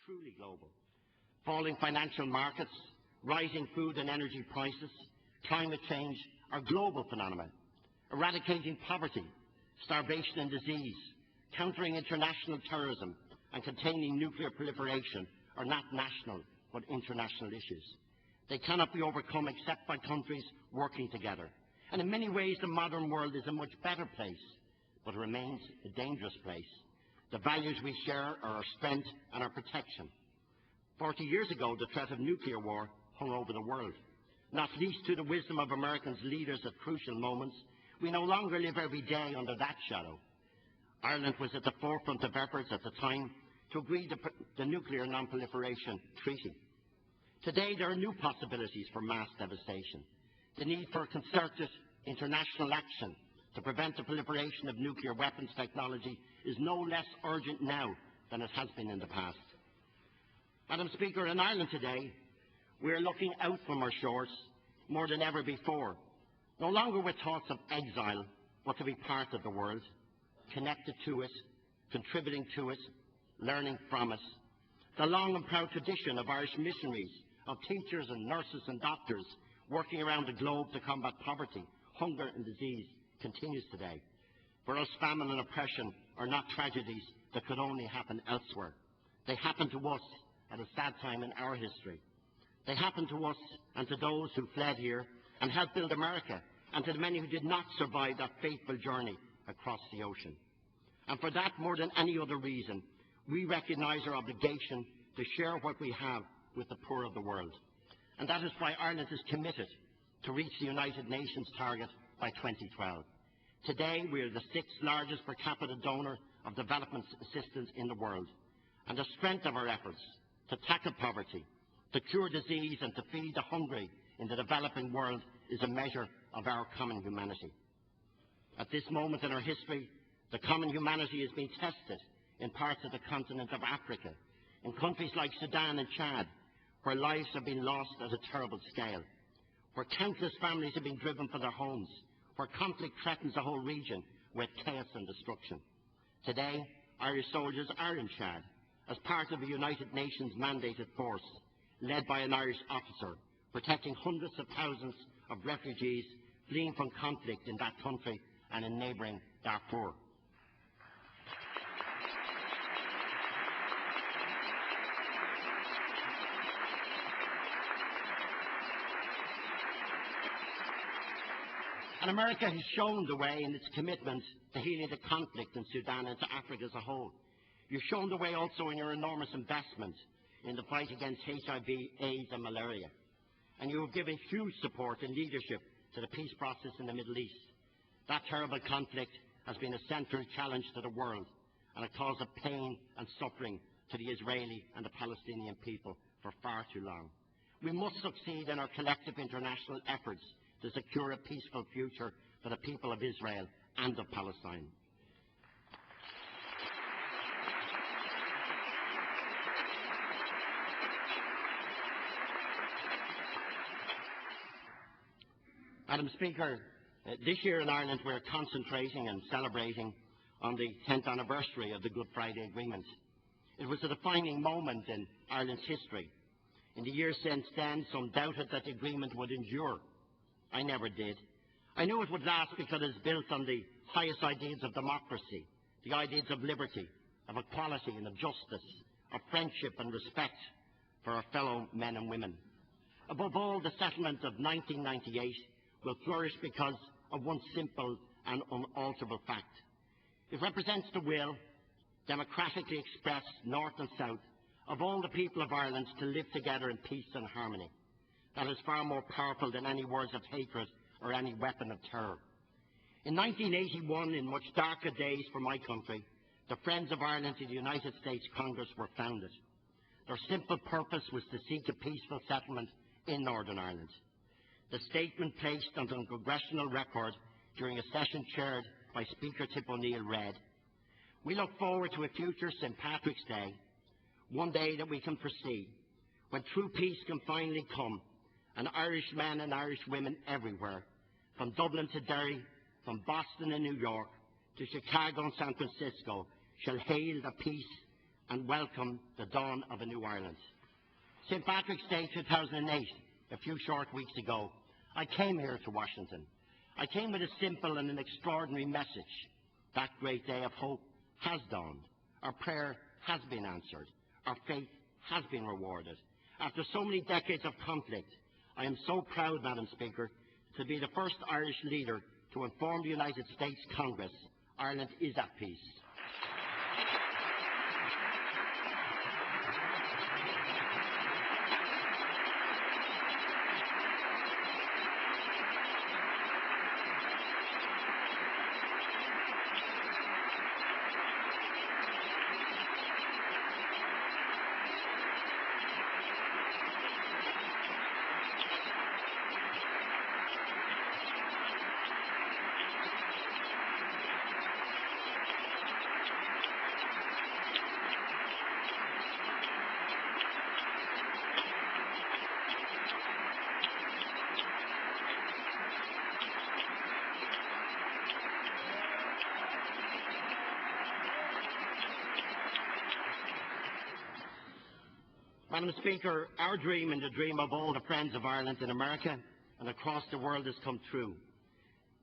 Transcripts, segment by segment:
truly global. Falling financial markets, rising food and energy prices, climate change are global phenomena. Eradicating poverty, starvation and disease, countering international terrorism and containing nuclear proliferation are not national but international issues. They cannot be overcome except by countries working together. And in many ways the modern world is a much better place, but it remains a dangerous place. The values we share are our strength and our protection. 40 years ago, the threat of nuclear war hung over the world. Not least to the wisdom of Americans' leaders at crucial moments, we no longer live every day under that shadow. Ireland was at the forefront of efforts at the time to agree the Nuclear Non-Proliferation Treaty. Today there are new possibilities for mass devastation. The need for concerted international action to prevent the proliferation of nuclear weapons technology is no less urgent now than it has been in the past. Madam Speaker, in Ireland today, we are looking out from our shores more than ever before, no longer with thoughts of exile, but to be part of the world, connected to it, contributing to it, learning from it. The long and proud tradition of Irish missionaries, of teachers and nurses and doctors working around the globe to combat poverty, hunger and disease continues today. For us, famine and oppression are not tragedies that could only happen elsewhere. They happen to us at a sad time in our history. They happen to us and to those who fled here and helped build America, and to the many who did not survive that fateful journey across the ocean. And for that, more than any other reason, we recognise our obligation to share what we have with the poor of the world. And that is why Ireland is committed to reach the United Nations target by 2012. Today, we are the 6th largest per capita donor of development assistance in the world. And the strength of our efforts to tackle poverty, to cure disease and to feed the hungry in the developing world is a measure of our common humanity. At this moment in our history, the common humanity is being tested in parts of the continent of Africa, in countries like Sudan and Chad, where lives have been lost at a terrible scale, where countless families have been driven from their homes, where conflict threatens the whole region with chaos and destruction. Today, Irish soldiers are in Chad as part of a United Nations mandated force, led by an Irish officer, protecting hundreds of thousands of refugees fleeing from conflict in that country and in neighbouring Darfur. And America has shown the way in its commitment to healing the conflict in Sudan and to Africa as a whole. You've shown the way also in your enormous investment in the fight against HIV, AIDS and malaria. And you have given huge support and leadership to the peace process in the Middle East. That terrible conflict has been a central challenge to the world and a cause of pain and suffering to the Israeli and the Palestinian people for far too long. We must succeed in our collective international efforts to secure a peaceful future for the people of Israel and of Palestine. Madam Speaker, this year in Ireland we're concentrating and celebrating on the 10th anniversary of the Good Friday Agreement. It was a defining moment in Ireland's history. In the years since then, some doubted that the agreement would endure. I never did. I knew it would last because it is built on the highest ideals of democracy, the ideals of liberty, of equality and of justice, of friendship and respect for our fellow men and women. Above all, the settlement of 1998 will flourish because of one simple and unalterable fact. It represents the will, democratically expressed north and south, of all the people of Ireland to live together in peace and harmony. That is far more powerful than any words of hatred or any weapon of terror. In 1981, in much darker days for my country, the Friends of Ireland in the United States Congress were founded. Their simple purpose was to seek a peaceful settlement in Northern Ireland. The statement placed on the congressional record during a session chaired by Speaker Tip O'Neill read, "We look forward to a future St. Patrick's Day, one day that we can foresee, when true peace can finally come, and Irish men and Irish women everywhere, from Dublin to Derry, from Boston and New York, to Chicago and San Francisco, shall hail the peace and welcome the dawn of a new Ireland. St. Patrick's Day 2008, a few short weeks ago, I came here to Washington. I came with a simple and an extraordinary message. That great day of hope has dawned. Our prayer has been answered. Our faith has been rewarded. After so many decades of conflict, I am so proud, Madam Speaker, to be the first Irish leader to inform the United States Congress Ireland is at peace. Madam Speaker, our dream and the dream of all the friends of Ireland in America and across the world has come true.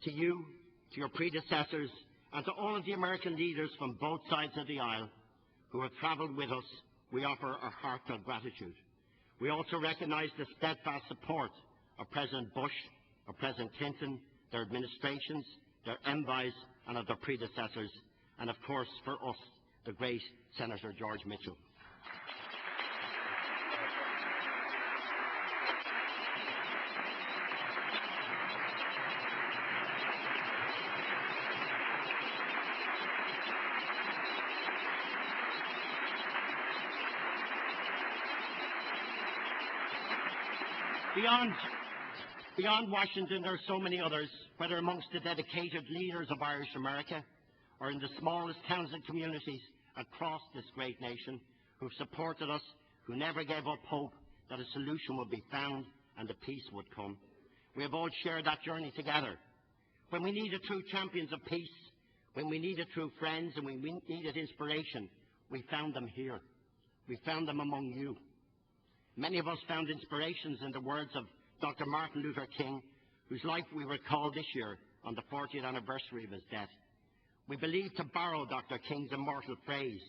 To you, to your predecessors, and to all of the American leaders from both sides of the aisle who have travelled with us, we offer our heartfelt gratitude. We also recognise the steadfast support of President Bush, of President Clinton, their administrations, their envoys, and of their predecessors, and of course, for us, the great Senator George Mitchell. Beyond Washington, there are so many others, whether amongst the dedicated leaders of Irish America or in the smallest towns and communities across this great nation, who have supported us, who never gave up hope that a solution would be found and the peace would come. We have all shared that journey together. When we needed true champions of peace, when we needed true friends and we needed inspiration, we found them here. We found them among you. Many of us found inspirations in the words of Dr. Martin Luther King, whose life we recall this year on the 40th anniversary of his death. We believe, to borrow Dr. King's immortal phrase,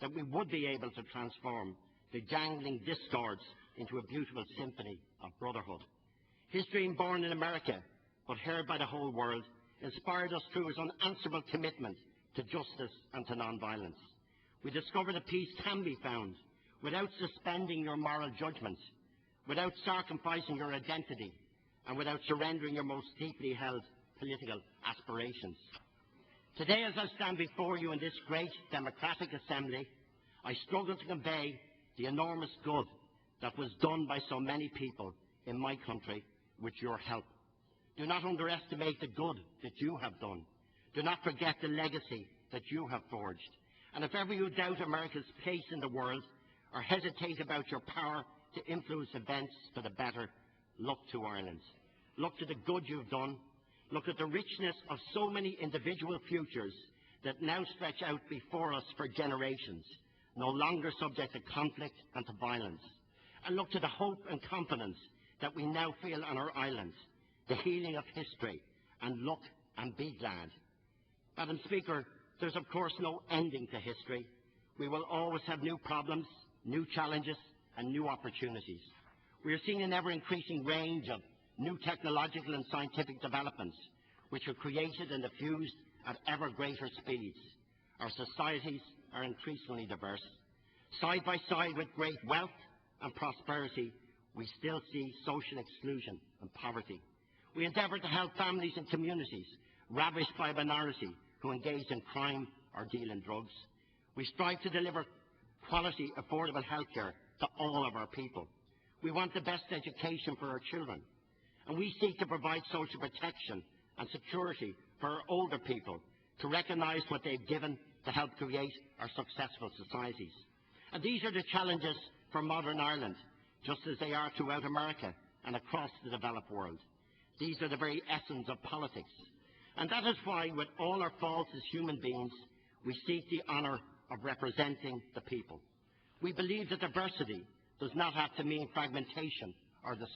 that we would be able to transform the jangling discords into a beautiful symphony of brotherhood. His dream, born in America, but heard by the whole world, inspired us through his unanswerable commitment to justice and to non-violence. We discovered that peace can be found without suspending your moral judgments, without sacrificing your identity, and without surrendering your most deeply held political aspirations. Today, as I stand before you in this great democratic assembly, I struggle to convey the enormous good that was done by so many people in my country with your help. Do not underestimate the good that you have done. Do not forget the legacy that you have forged. And if ever you doubt America's place in the world, or hesitate about your power to influence events for the better, look to Ireland. Look to the good you've done. Look at the richness of so many individual futures that now stretch out before us for generations, no longer subject to conflict and to violence. And look to the hope and confidence that we now feel on our island, the healing of history, and look and be glad. Madam Speaker, there's of course no ending to history. We will always have new problems, new challenges, and new opportunities. We are seeing an ever-increasing range of new technological and scientific developments which are created and diffused at ever greater speeds. Our societies are increasingly diverse. Side by side with great wealth and prosperity, we still see social exclusion and poverty. We endeavour to help families and communities ravaged by a minority who engage in crime or deal in drugs. We strive to deliver quality, affordable healthcare to all of our people. We want the best education for our children. And we seek to provide social protection and security for our older people to recognise what they've given to help create our successful societies. And these are the challenges for modern Ireland, just as they are throughout America and across the developed world. These are the very essence of politics. And that is why, with all our faults as human beings, we seek the honour of representing the people. We believe that diversity does not have to mean fragmentation or dispersion.